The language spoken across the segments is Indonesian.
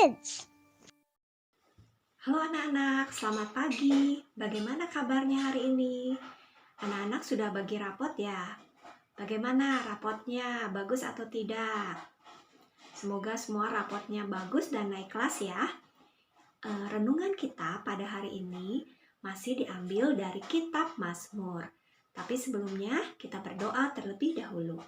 Kids. Halo anak-anak, selamat pagi. Bagaimana kabarnya hari ini? Anak-anak sudah bagi rapot ya? Bagaimana rapotnya? Bagus atau tidak? Semoga semua rapotnya bagus dan naik kelas ya. Renungan kita pada hari ini masih diambil dari kitab Mazmur. Tapi sebelumnya kita berdoa terlebih dahulu.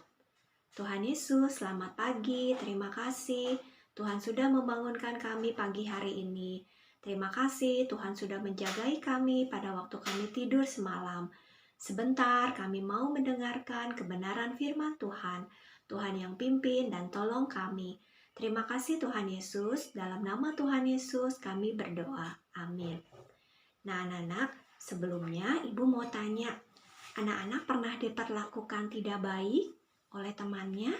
Tuhan Yesus, selamat pagi. Terima kasih Tuhan sudah membangunkan kami pagi hari ini. Terima kasih Tuhan sudah menjagai kami pada waktu kami tidur semalam. Sebentar kami mau mendengarkan kebenaran firman Tuhan. Tuhan yang pimpin dan tolong kami. Terima kasih Tuhan Yesus. Dalam nama Tuhan Yesus kami berdoa. Amin. Nah anak-anak, sebelumnya ibu mau tanya, anak-anak pernah diperlakukan tidak baik oleh temannya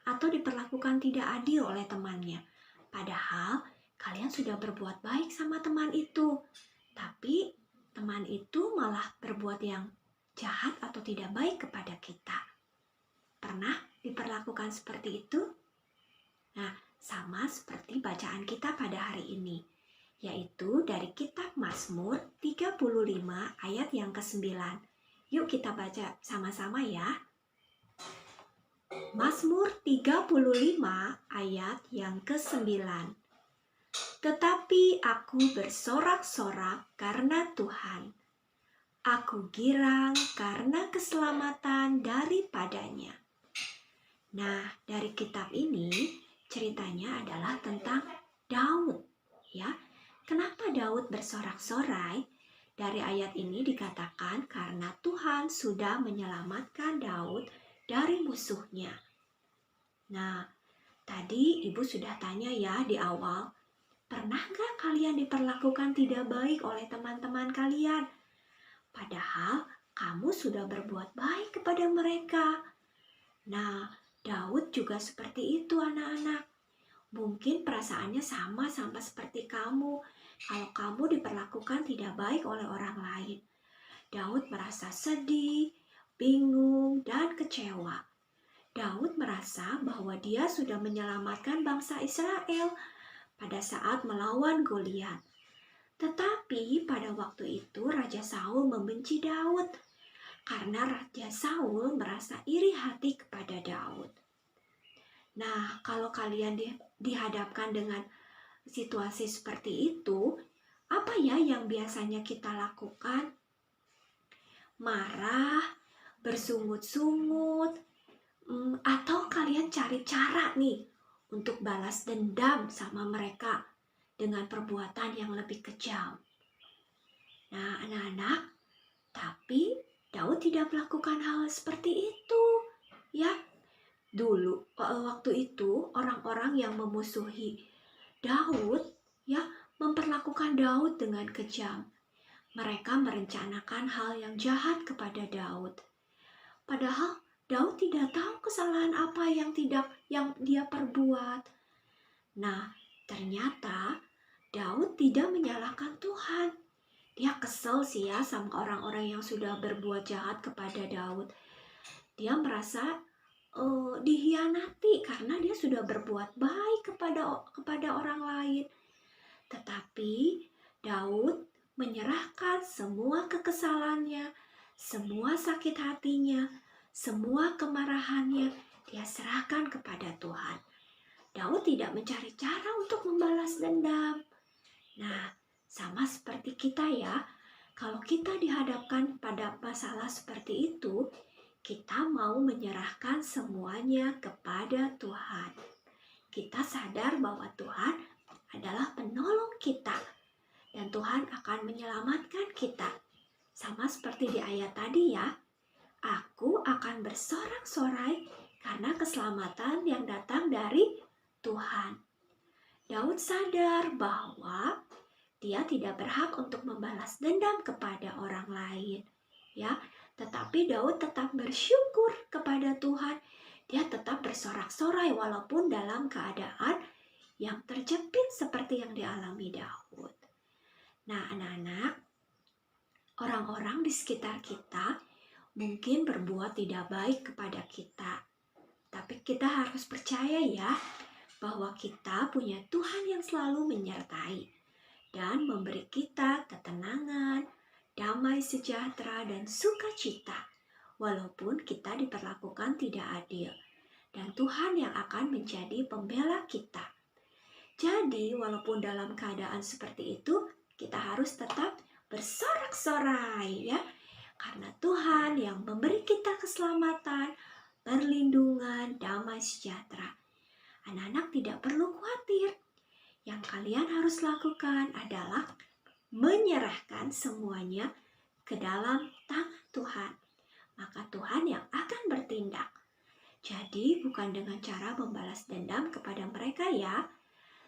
atau diperlakukan tidak adil oleh temannya? Padahal kalian sudah berbuat baik sama teman itu, tapi teman itu malah berbuat yang jahat atau tidak baik kepada kita. Pernah diperlakukan seperti itu? Nah, sama seperti bacaan kita pada hari ini, yaitu dari kitab Mazmur 35 ayat yang ke-9. Yuk kita baca sama-sama ya. Mazmur 35 ayat yang ke-9. Tetapi aku bersorak-sorak karena Tuhan. Aku girang karena keselamatan daripadanya. Nah, dari kitab ini ceritanya adalah tentang Daud, ya. Kenapa Daud bersorak-sorai? Dari ayat ini dikatakan karena Tuhan sudah menyelamatkan Daud dari musuhnya. Nah, tadi ibu sudah tanya ya di awal, pernah gak kalian diperlakukan tidak baik oleh teman-teman kalian? Padahal kamu sudah berbuat baik kepada mereka. Nah, Daud juga seperti itu anak-anak. Mungkin perasaannya sama seperti kamu. Kalau kamu diperlakukan tidak baik oleh orang lain, Daud merasa sedih, bingung, dan kecewa. Daud merasa bahwa dia sudah menyelamatkan bangsa Israel pada saat melawan Goliat. Tetapi pada waktu itu Raja Saul membenci Daud karena Raja Saul merasa iri hati kepada Daud. Nah, kalau kalian dihadapkan dengan situasi seperti itu, apa ya yang biasanya kita lakukan? Marah, bersungut-sungut, atau kalian cari cara nih untuk balas dendam sama mereka dengan perbuatan yang lebih kejam. Nah, anak-anak, tapi Daud tidak melakukan hal seperti itu, ya. Dulu, waktu itu orang-orang yang memusuhi Daud, ya, memperlakukan Daud dengan kejam. Mereka merencanakan hal yang jahat kepada Daud. Padahal Daud tidak tahu kesalahan apa yang dia perbuat. Nah, ternyata Daud tidak menyalahkan Tuhan. Dia kesel sih ya sama orang-orang yang sudah berbuat jahat kepada Daud. Dia merasa dihianati karena dia sudah berbuat baik kepada orang lain. Tetapi Daud menyerahkan semua kekesalannya, semua sakit hatinya, semua kemarahannya, dia serahkan kepada Tuhan. Daud tidak mencari cara untuk membalas dendam. Nah, sama seperti kita ya, kalau kita dihadapkan pada masalah seperti itu, kita mau menyerahkan semuanya kepada Tuhan. Kita sadar bahwa Tuhan adalah penolong kita dan Tuhan akan menyelamatkan kita. Sama seperti di ayat tadi ya, aku akan bersorak-sorai karena keselamatan yang datang dari Tuhan. Daud sadar bahwa dia tidak berhak untuk membalas dendam kepada orang lain, ya. Tetapi Daud tetap bersyukur kepada Tuhan. Dia tetap bersorak-sorai walaupun dalam keadaan yang terjepit seperti yang dialami Daud. Nah, anak-anak, orang-orang di sekitar kita mungkin berbuat tidak baik kepada kita. Tapi kita harus percaya ya, bahwa kita punya Tuhan yang selalu menyertai dan memberi kita ketenangan, damai sejahtera, dan sukacita, walaupun kita diperlakukan tidak adil. Dan Tuhan yang akan menjadi pembela kita. Jadi, walaupun dalam keadaan seperti itu, kita harus tetap bersorak-sorai ya. Karena Tuhan yang memberi kita keselamatan, perlindungan, damai sejahtera. Anak-anak tidak perlu khawatir. Yang kalian harus lakukan adalah menyerahkan semuanya ke dalam tangan Tuhan. Maka Tuhan yang akan bertindak. Jadi bukan dengan cara membalas dendam kepada mereka ya,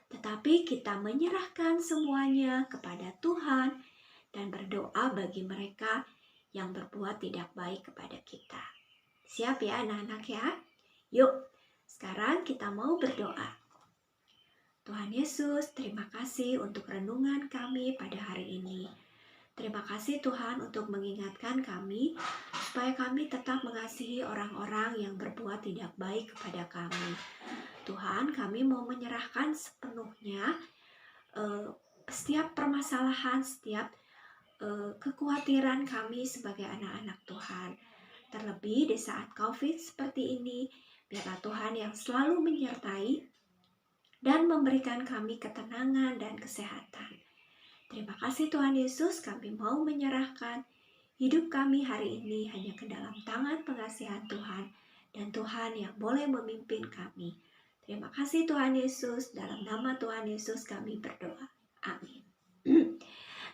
tetapi kita menyerahkan semuanya kepada Tuhan dan berdoa bagi mereka yang berbuat tidak baik kepada kita. Siap ya anak-anak ya? Yuk, sekarang kita mau berdoa. Tuhan Yesus, terima kasih untuk renungan kami pada hari ini. Terima kasih Tuhan untuk mengingatkan kami supaya kami tetap mengasihi orang-orang yang berbuat tidak baik kepada kami. Tuhan, kami mau menyerahkan sepenuhnya setiap permasalahan, setiap kekhawatiran kami sebagai anak-anak Tuhan. Terlebih di saat COVID seperti ini, biarlah Tuhan yang selalu menyertai dan memberikan kami ketenangan dan kesehatan. Terima kasih Tuhan Yesus, kami mau menyerahkan hidup kami hari ini hanya ke dalam tangan pengasihan Tuhan dan Tuhan yang boleh memimpin kami. Terima kasih Tuhan Yesus, dalam nama Tuhan Yesus kami berdoa. Amin.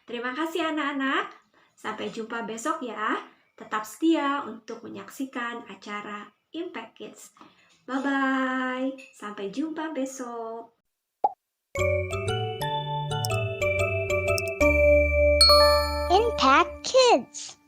Terima kasih anak-anak, sampai jumpa besok ya. Tetap setia untuk menyaksikan acara Impact Kids. Bye-bye, sampai jumpa besok. Impact Kids.